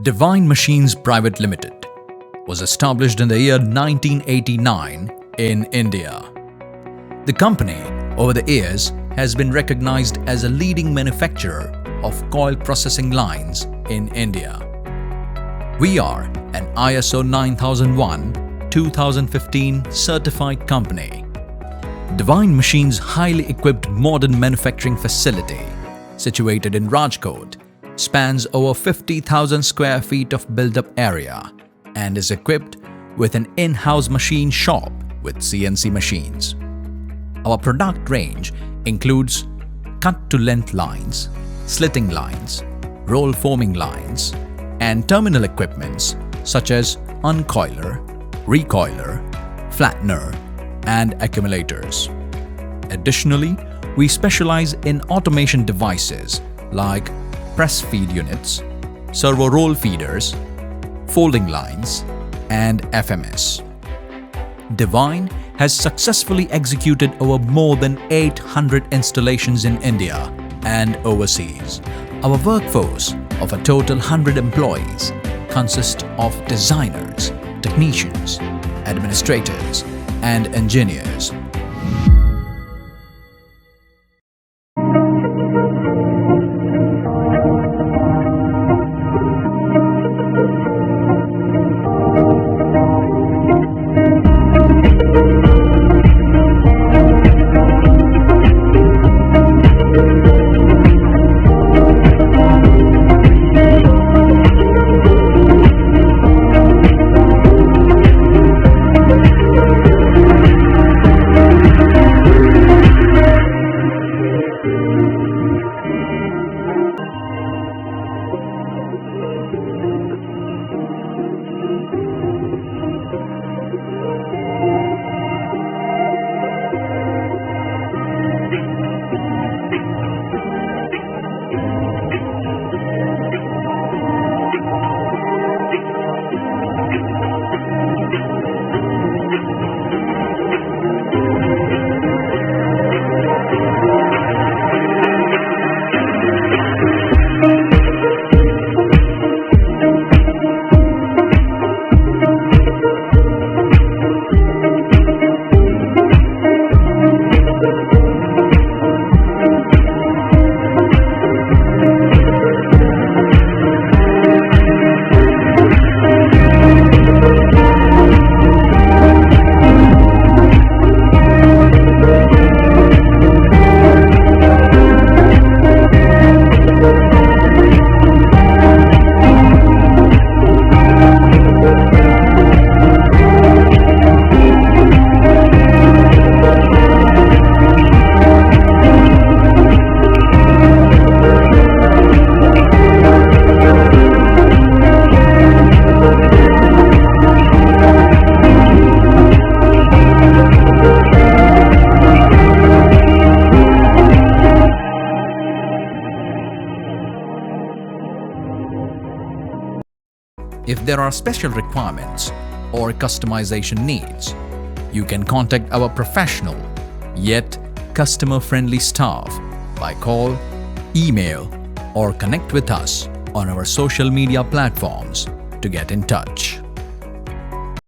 Divine Machines Pvt Limited was established in the year 1989 in India. The company, over the years, has been recognized as a leading manufacturer of coil processing lines in India. We are an ISO 9001-2015 certified company. Divine Machines' highly equipped modern manufacturing facility, situated in Rajkot, spans over 50,000 square feet of built-up area and is equipped with an in-house machine shop with CNC machines. Our product range includes cut-to-length lines, slitting lines, roll forming lines, and terminal equipments such as uncoiler, recoiler, flattener, and accumulators. Additionally, we specialize in automation devices like press feed units, servo roll feeders, folding lines, and FMS. Divine has successfully executed over more than 800 installations in India and overseas. Our workforce of a total 100 employees consists of designers, technicians, administrators, and engineers. If there are special requirements or customization needs, you can contact our professional yet customer-friendly staff by call, email, or connect with us on our social media platforms to get in touch.